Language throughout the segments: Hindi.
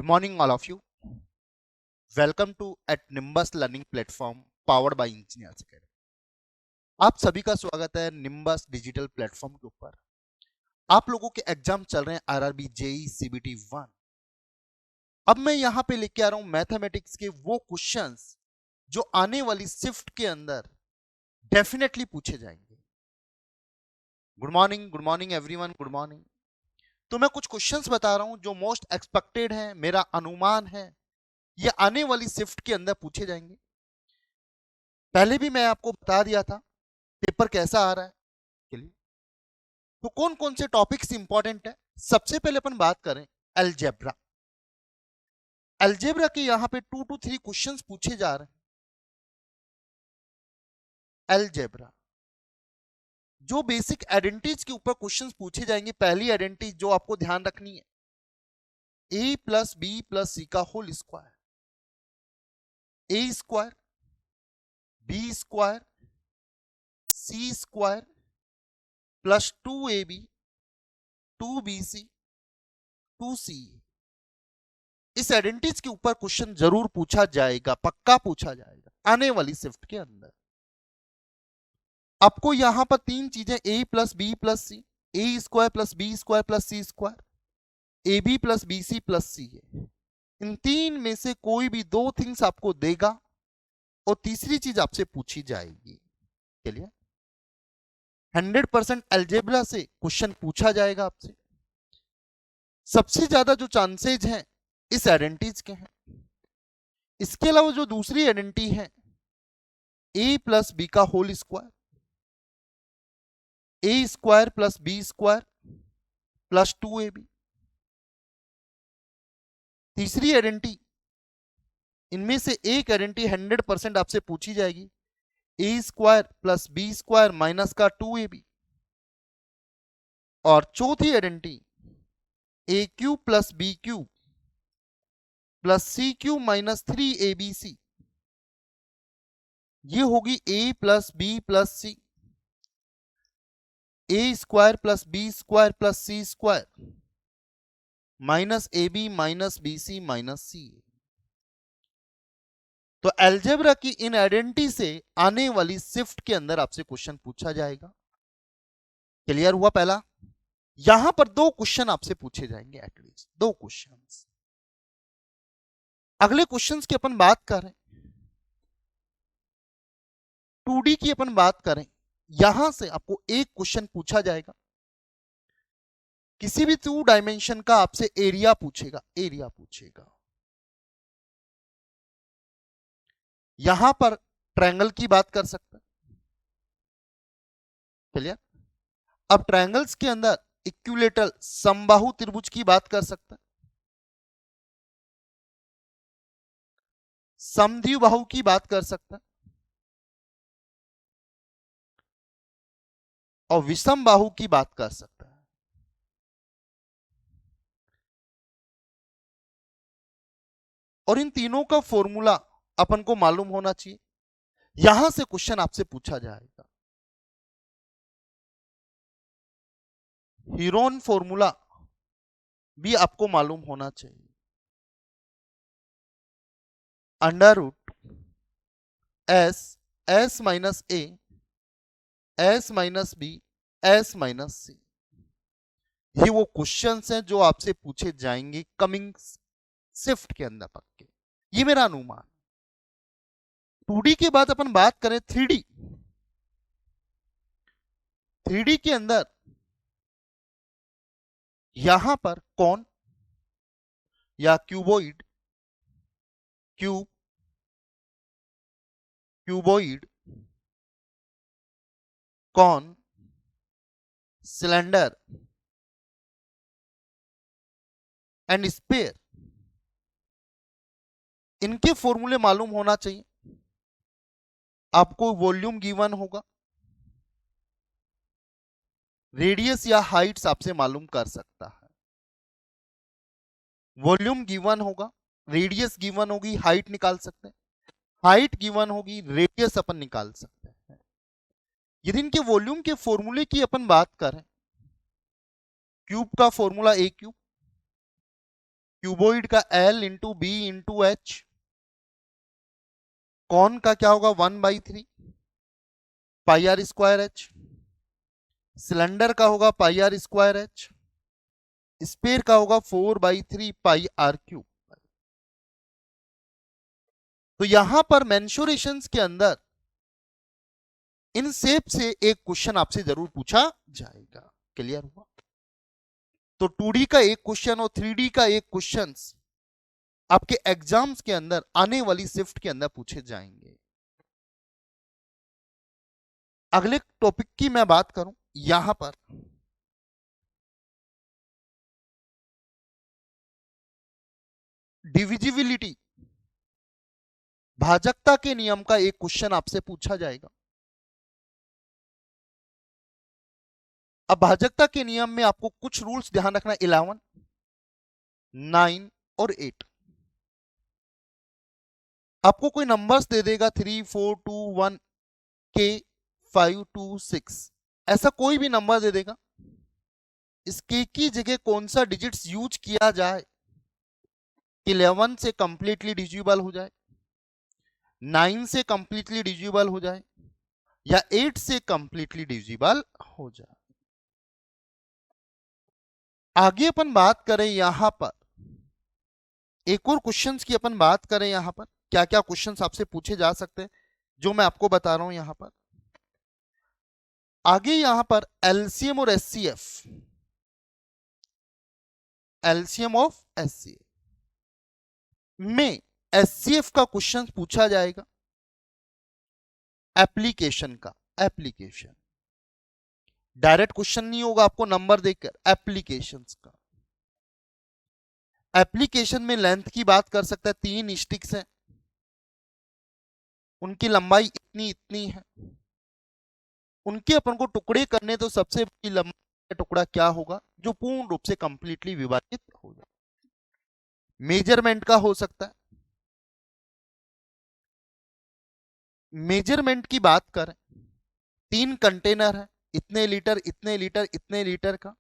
morning, all of you. Welcome to at Nimbus Learning Platform powered by Engineers Academy. आप सभी का स्वागत है निम्बस डिजिटल प्लेटफॉर्म के ऊपर। आप लोगों के एग्जाम चल रहे हैं आरआरबी, जेई, सीबीटी 1। अब मैं यहाँ पे लेके आ रहा हूँ मैथमेटिक्स के वो क्वेश्चंस जो आने वाली शिफ्ट के अंदर डेफिनेटली पूछे जाएंगे। Good morning everyone, good morning. तो मैं कुछ क्वेश्चंस बता रहा हूँ जो मोस्ट एक्सपेक्टेड है, मेरा अनुमान है ये आने वाली शिफ्ट के अंदर पूछे जाएंगे। पहले भी मैं आपको बता दिया था पेपर कैसा आ रहा है के लिए। तो कौन कौन से टॉपिक्स इंपॉर्टेंट है, सबसे पहले अपन बात करें अलजेब्रा। अलजेब्रा के यहां पे 2 to 3 क्वेश्चंस पूछे जा रहे हैं। अलजेब्रा जो बेसिक आइडेंटिटीज के ऊपर क्वेश्चंस पूछे जाएंगे। पहली आइडेंटिटी जो आपको ध्यान रखनी है, a plus B plus C का whole square, a square B square C square plus 2ab 2bc 2ca। इस आइडेंटिटीज के ऊपर क्वेश्चन जरूर पूछा जाएगा, पक्का पूछा जाएगा आने वाली शिफ्ट के अंदर। आपको यहां पर तीन चीजें a plus B plus C, A square plus B square plus C square, A B plus B C plus C है। इन तीन में से कोई भी दो थिंग्स आपको देगा और तीसरी चीज आपसे पूछी जाएगी। चलिए 100% अलजेब्रा से क्वेश्चन पूछा जाएगा आपसे। सबसे ज्यादा जो चांसेज हैं इस आइडेंटिटीज के हैं। इसके अलावा जो दूसरी आइडेंटिटी है a प्लस बी का whole square, A square plus B square plus 2ab। तीसरी आइडेंटिटी, इनमें से एक आइडेंटिटी 100% आपसे पूछी जाएगी, A square plus B square minus का 2ab। और चौथी identity A cube plus B cube plus C cube minus 3abc। ये होगी a plus B plus C, A square plus B square plus C square minus A B minus B C minus C. तो अलजेब्रा की इन आइडेंटिटी से आने वाली शिफ्ट के अंदर आपसे क्वेश्चन पूछा जाएगा। क्लियर हुआ पहला? यहां पर दो क्वेश्चन आपसे पूछे जाएंगे, एटलीस्ट दो क्वेश्चंस। अगले क्वेश्चंस की अपन बात करें, 2D की अपन बात करें, यहां से आपको एक क्वेश्चन पूछा जाएगा। किसी भी 2 डायमेंशन का आपसे एरिया पूछेगा, एरिया पूछेगा। यहां पर ट्रायंगल की बात कर सकते हैं। क्लियर? अब ट्रायंगल्स के अंदर इक्विलेटरल समबाहु त्रिभुज की बात कर सकते हैं, समद्विबाहु की बात कर सकते हैं और विषम बाहु की बात कर सकते हैं। और इन तीनों का फॉर्मूला अपन को मालूम होना चाहिए। यहां से क्वेश्चन आपसे पूछा जाएगा। हीरोन फॉर्मूला भी आपको मालूम होना चाहिए। Under root s s minus a s minus b s minus c, ये वो क्वेश्चंस हैं जो आपसे पूछे जाएंगे कमिंग शिफ्ट के अंदर पक्के। ये मेरा अनुमान। 2D के बाद अपन बात करें 3D। 3D के अंदर यहां पर कौन या क्यूबोइड, क्यूब, क्यूबोइड, कौन, सिलेंडर एंड स्पेयर, इनके फॉर्मूले मालूम होना चाहिए। आपको वॉल्यूम गिवन होगा, रेडियस या हाइट्स आपसे मालूम कर सकता है। वॉल्यूम गिवन होगा, रेडियस गिवन होगी, हाइट निकाल सकते हैं। हाइट गिवन होगी, रेडियस अपन निकाल सकते हैं। यदि इनके वॉल्यूम के फॉर्मूले की अपन बात करें, क्यूब का फॉर्मूला ए क्यूब, क्यूबोइड का L into B into H, कौन का क्या होगा 1/3 pi R square H, cylinder का होगा pi R square H, sphere का होगा 4/3 पाई आर क्यूब। तो यहां पर मेंसुरेशंस के अंदर इन शेप से एक क्वेश्चन आपसे जरूर पूछा जाएगा। क्लियर हुआ? तो 2D का एक क्वेश्चन और 3D का एक क्वेश्चन आपके एग्जाम्स के अंदर आने वाली शिफ्ट के अंदर पूछे जाएंगे। अगले टॉपिक की मैं बात करूं यहां पर, डिविजिबिलिटी, भाजकता के नियम का एक क्वेश्चन आपसे पूछा जाएगा। अब भाजकता के नियम में आपको कुछ रूल्स ध्यान रखना, 11, 9 और 8। आपको कोई नंबर्स दे देगा 3, 4, 2, 1 के 5, 2, 6, ऐसा कोई भी नंबर दे देगा। इसके की जगह कौन सा डिजिट्स यूज किया जाए, 11 से कंप्लीटली डिविजिबल हो जाए, 9 से कंप्लीटली डिविजिबल हो जाए, या 8 से कंप्लीटली डिविजिबल हो जाए। आगे अपन बात करें यहां पर, एक और क्वेश्चंस की अपन बात करें यहां पर, क्या क्या क्वेश्चंस आपसे पूछे जा सकते हैं जो मैं आपको बता रहा हूं यहां पर। आगे यहां पर एलसीएम और एचसीएफ, एलसीएम ऑफ एचसीएफ में एचसीएफ का क्वेश्चन पूछा जाएगा, एप्लीकेशन का, एप्लीकेशन डायरेक्ट क्वेश्चन नहीं होगा आपको नंबर देकर, एप्लीकेशंस का। एप्लीकेशन में लेंथ की बात कर सकता है, 3 स्टिक्स हैं, उनकी लंबाई इतनी इतनी है, उनके अपन को टुकड़े करने तो सबसे बड़ी लंबाई का टुकड़ा क्या होगा जो पूर्ण रूप से कंप्लीटली विभाजित हो जाए। मेजरमेंट का हो सकता है, मेजरमेंट की बात करें, 3 कंटेनर है, इतने लीटर इतने लीटर इतने लीटर का,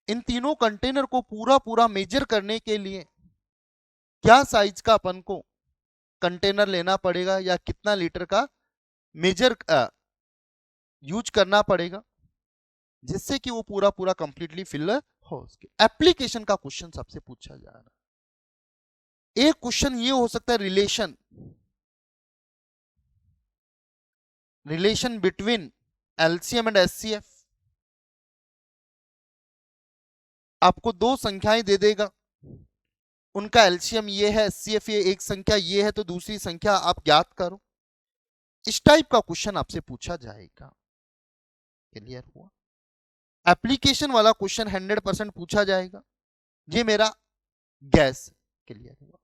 इन तीनों कंटेनर को पूरा पूरा मेजर करने के लिए क्या साइज का अपन को कंटेनर लेना पड़ेगा या कितना लीटर का मेजर यूज करना पड़ेगा जिससे कि वो पूरा पूरा कंप्लीटली फिल हो सके। एप्लीकेशन का क्वेश्चन सबसे पूछा जा रहा है। एक क्वेश्चन ये हो सकता है, relation, relation between LCM and HCF. आपको 2 संख्याएं दे देगा, उनका एलसीएम ये है, एचसीएफ ये, एक संख्या ये है तो दूसरी संख्या आप ज्ञात करो। इस टाइप का क्वेश्चन आपसे पूछा जाएगा। क्लियर हुआ? एप्लीकेशन वाला क्वेश्चन 100% पूछा जाएगा, ये मेरा गैस। क्लियर हुआ?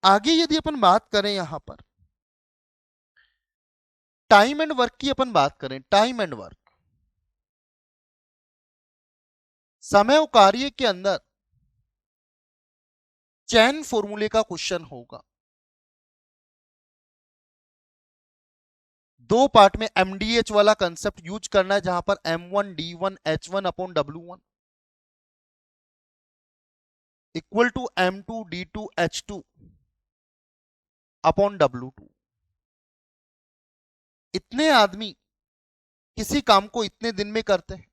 आगे यदि अपन बात करें यहां पर टाइम एंड वर्क की, अपन बात करें टाइम एंड वर्क, समय और कार्य के अंदर चैन फॉर्मूले का क्वेश्चन होगा। 2 पार्ट में एमडीएच वाला कंसेप्ट यूज करना है, जहां पर m1d1h1/w1 इक्वल टू m2d2h2/w2। इतने आदमी किसी काम को इतने दिन में करते हैं,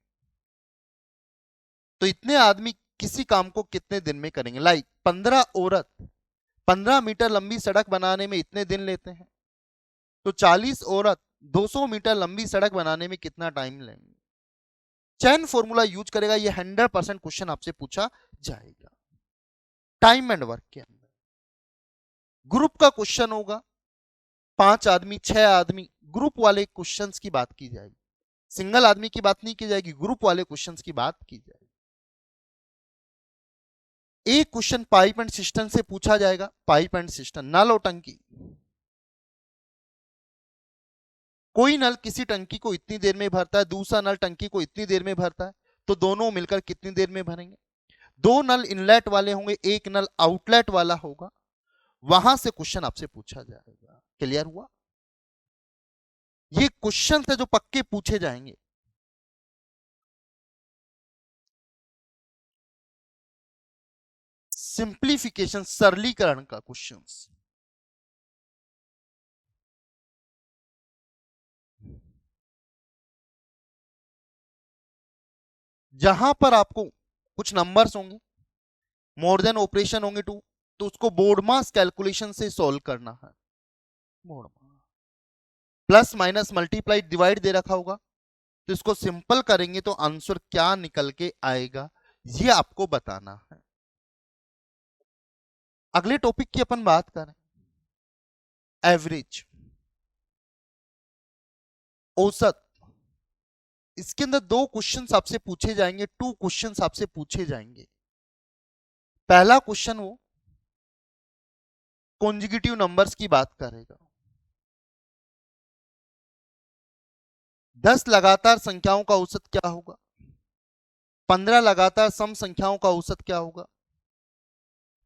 तो इतने आदमी किसी काम को कितने दिन में करेंगे। लाइक 15 औरत 15 मीटर लंबी सड़क बनाने में इतने दिन लेते हैं, तो 40 औरत 200 मीटर लंबी सड़क बनाने में कितना टाइम लेंगे। चैन फॉर्मूला यूज करेगा, ये 100% क्वेश्चन आपसे पूछा जाएगा। टाइम एंड वर्क के अंदर ग्रुप का क्वेश्चन होगा, 5 आदमी 6 आदमी, ग्रुप वाले क्वेश्चंस की बात की जाएगी, सिंगल आदमी की बात नहीं की जाएगी, ग्रुप वाले क्वेश्चंस की बात की जाएगी। एक क्वेश्चन पाइप एंड सिस्टम से पूछा जाएगा, पाइप एंड सिस्टम, नल और टंकी। कोई नल किसी टंकी को इतनी देर में भरता है, दूसरा नल टंकी को इतनी देर में भरता है, तो दोनों मिलकर कितनी देर में भरेंगे। 2 नल इनलेट वाले होंगे, एक नल आउटलेट वाला होगा, वहां से क्वेश्चन आपसे पूछा जाएगा। क्लियर हुआ? ये क्वेश्चन है जो पक्के पूछे जाएंगे। सिंप्लीफिकेशन, सरलीकरण का क्वेश्चंस। जहां पर आपको कुछ नंबर्स होंगे, मोर देन ऑपरेशन होंगे टू, तो उसको बोर्ड मास कैलकुलेशन से सॉल्व करना है। BODMAS plus minus multiply divide दे रखा होगा, तो इसको सिंपल करेंगे तो आंसर क्या निकल के आएगा, ये आपको बताना है। अगले टॉपिक की अपन बात करें, एवरेज, औसत। इसके अंदर दो क्वेश्चंस आपसे पूछे जाएंगे, टू क्वेश्चंस आपसे पूछे जाएंगे। पहला क्वेश्चन वो कॉन्जिक्यूटिव नंबर्स की बात करेगा। 10 लगातार संख्याओं का औसत क्या होगा, 15 लगातार सम संख्याओं का औसत क्या होगा,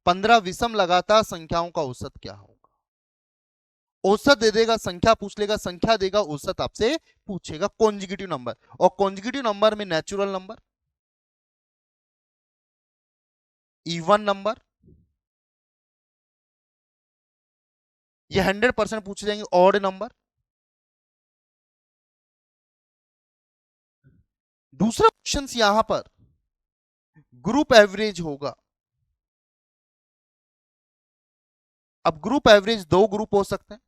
15 विषम लगातार संख्याओं का औसत क्या होगा। औसत दे देगा, संख्या पूछ लेगा, संख्या देगा, औसत आपसे पूछेगा। कॉन्जिक्यूटिव नंबर, और कॉन्जिक्यूटिव नंबर में नेचुरल नंबर, इवन नंबर, ये 100% पूछे जाएंगे। Odd number. दूसरा क्वेश्चन यहां पर ग्रुप एवरेज होगा। अब ग्रुप एवरेज दो ग्रुप हो सकते हैं,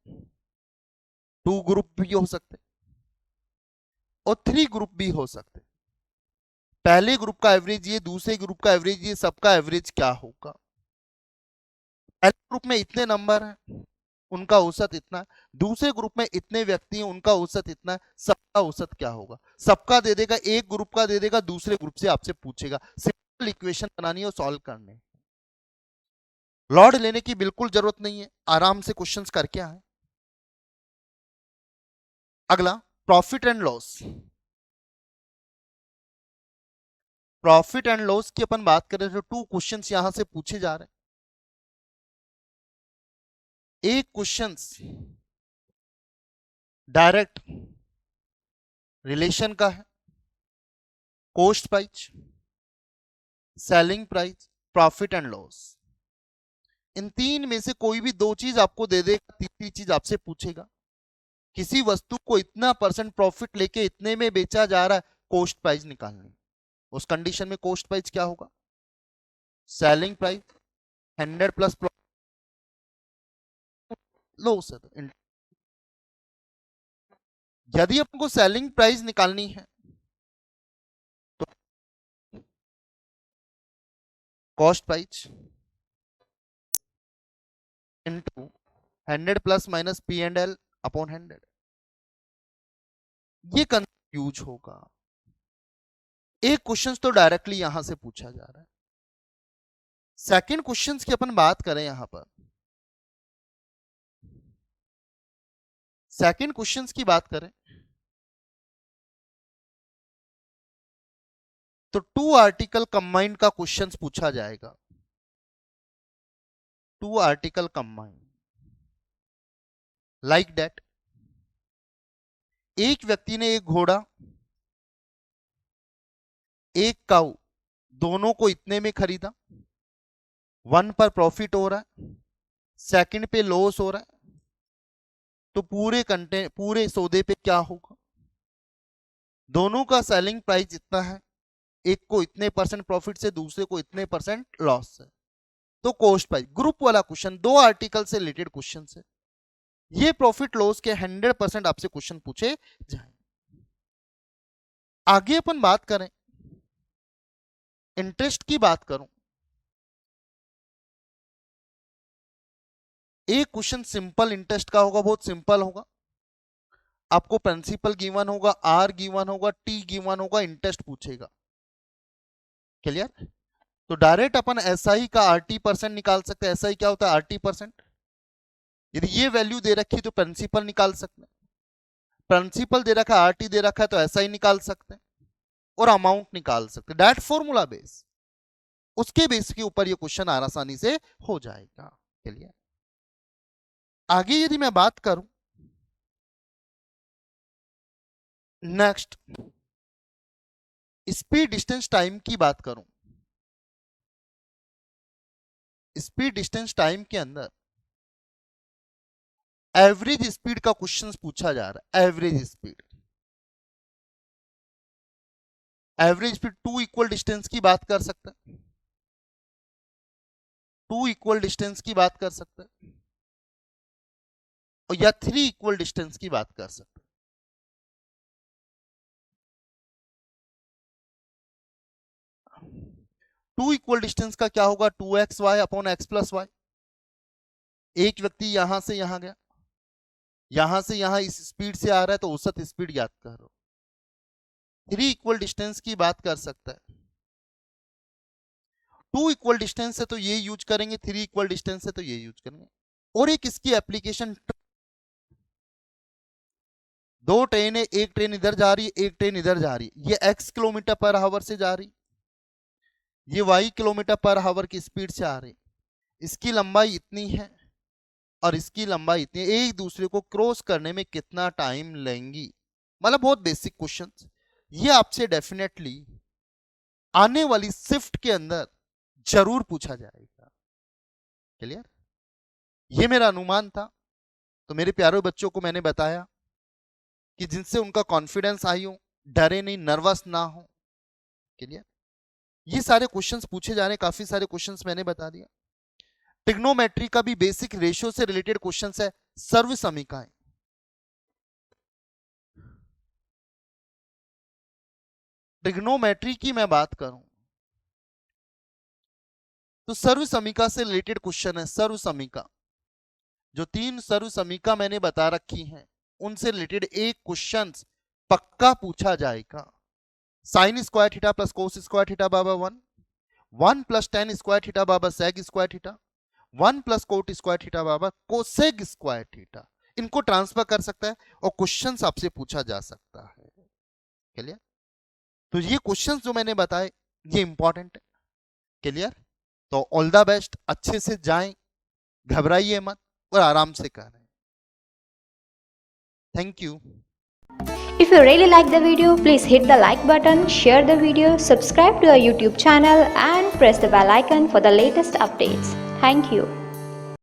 टू ग्रुप भी हो सकते हैं, और थ्री ग्रुप भी हो सकते हैं। पहले ग्रुप का एवरेज ये, दूसरे ग्रुप का एवरेज ये, सबका एवरेज क्या होगा। पहले ग्रुप में इतने नंबर हैं, उनका औसत इतना है। दूसरे ग्रुप में इतने व्यक्ति हैं, उनका औसत इतना है, सबका औसत क्या होगा। सबका दे देगा, एक ग्रुप का दे देगा, दूसरे ग्रुप से आपसे पूछेगा। सिंपल इक्वेशन बनानी है और सॉल्व करने हैं। लॉर्ड लेने की बिल्कुल जरूरत नहीं है, आराम से क्वेश्चंस करके आए। अगला profit and loss. Profit and loss की अपन बात करें तो टू क्वेश्चंस यहां से पूछे जा रहे हैं। एक क्वेश्चंस डायरेक्ट रिलेशन का है, cost price, selling price, profit and loss. इन तीन में से कोई भी दो चीज आपको दे देगा, तीसरी चीज आपसे पूछेगा। किसी वस्तु को इतना परसेंट प्रॉफिट लेके इतने में बेचा जा रहा है, कॉस्ट प्राइस निकालनी। उस कंडीशन में कॉस्ट प्राइस क्या होगा, सेलिंग प्राइस 100 प्लस लॉस है। यदि आपको सेलिंग प्राइस निकालनी है तो cost price into 100 plus minus P and L upon 100। ये कंफ्यूज होगा। एक क्वेश्चन तो डायरेक्टली यहां से पूछा जा रहा है। सेकंड क्वेश्चन की अपन बात करें, यहां पर सेकंड क्वेश्चन की बात करें तो टू आर्टिकल कंबाइंड का क्वेश्चन पूछा जाएगा। Two article combined like that, एक व्यक्ति ने एक घोड़ा, एक काऊ, दोनों को इतने में खरीदा। वन पर प्रॉफिट हो रहा है, सेकंड पे लॉस हो रहा है, तो पूरे सौदे पे क्या होगा। दोनों का सेलिंग प्राइस इतना है, एक को इतने परसेंट प्रॉफिट से, दूसरे को इतने परसेंट लॉस से, तो कॉस्ट प्राइस। ग्रुप वाला क्वेश्चन, दो आर्टिकल से रिलेटेड क्वेश्चन है। ये प्रॉफिट लॉस के 100% आपसे क्वेश्चन पूछे जाए। आगे अपन बात करें, इंटरेस्ट की बात करूं, एक क्वेश्चन सिंपल इंटरेस्ट का होगा, बहुत सिंपल होगा। आपको प्रिंसिपल गिवन होगा, आर गिवन होगा, टी गिवन होगा, इंटरेस्ट पूछेगा। क्लियर। तो डायरेक्ट अपन एसआई का आरटी परसेंट निकाल सकते हैं। एसआई क्या होता है, आरटी परसेंट। यदि ये वैल्यू दे रखी तो प्रिंसिपल निकाल सकते हैं, प्रिंसिपल दे रखा है, आरटी दे रखा है, तो एसआई निकाल सकते हैं और अमाउंट निकाल सकते हैं। डायरेक्ट फॉर्मूला बेस, उसके बेस के ऊपर ये क्वेश्चन आसानी से हो जाएगा। क्लियर। आगे यदि मैं बात करूं, नेक्स्ट स्पीड डिस्टेंस टाइम की बात करूं, स्पीड डिस्टेंस टाइम के अंदर एवरेज स्पीड का क्वेश्चन पूछा जा रहा है। Average speed, average speed 2 equal distance की बात कर सकते हैं, 2 इक्वल डिस्टेंस की बात कर सकते हैं, और या 3 इक्वल डिस्टेंस की बात कर सकते हैं। 2 इक्वल डिस्टेंस का क्या होगा, 2xy upon x plus Y. एक व्यक्ति यहां से यहां गया, यहां से यहां इस स्पीड से आ रहा है, तो औसत स्पीड याद करो। 3 इक्वल डिस्टेंस की बात कर सकता है। 2 इक्वल डिस्टेंस से तो ये यूज करेंगे, 3 इक्वल डिस्टेंस से तो ये यूज करेंगे। और एक इसकी एप्लीकेशन, दो ट्रेन है, एक ट्रेन इधर जा रही है, एक ट्रेन इधर जा रही है। ये x किलोमीटर पर आवर से जा रही, ये y किलोमीटर पर आवर की स्पीड से आ रही। इसकी लंबाई इतनी है और इसकी लंबाई इतनी है, एक दूसरे को क्रॉस करने में कितना टाइम लेंगी। मतलब बहुत बेसिक क्वेश्चन, ये आपसे डेफिनेटली आने वाली शिफ्ट के अंदर जरूर पूछा जाएगा। क्लियर? ये मेरा अनुमान था, तो मेरे प्यारे बच्चों को मैंने बताया कि जिनसे उनका कॉन्फिडेंस आई हो, डरे नहीं, नर्वस ना हो। क्लियर? ये सारे क्वेश्चंस पूछे जा रहे हैं, काफी सारे क्वेश्चंस मैंने बता दिया। ट्रिग्नोमेट्री का भी बेसिक रेशियो से रिलेटेड क्वेश्चंस है, सर्व समीकरण। ट्रिग्नोमेट्री की मैं बात करूं तो सर्व समीकरण से रिलेटेड क्वेश्चन है। सर्व समीकरण, जो 3 सर्व समीकरण मैंने बता रखी हैं, उनसे रिलेटेड एक क्वेश्चन पक्का पूछा जाएगा। Sine square theta plus cos square theta बराबर 1, 1 प्लस टेन स्क्वायर थीटा बराबर sec square theta, 1 plus cot square theta बराबर कोसेक स्क्वायर थीटा। इनको ट्रांसफर कर सकता है और क्वेश्चन आपसे पूछा जा सकता है। क्लियर? तो ये क्वेश्चंस जो मैंने बताए ये इंपॉर्टेंट है। क्लियर? तो ऑल द बेस्ट, अच्छे से जाएं, घबराइए मत और आराम से करें। Thank you. If you really like the video, please hit the like button, share the video, subscribe to our YouTube channel and press the bell icon for the latest updates. Thank you.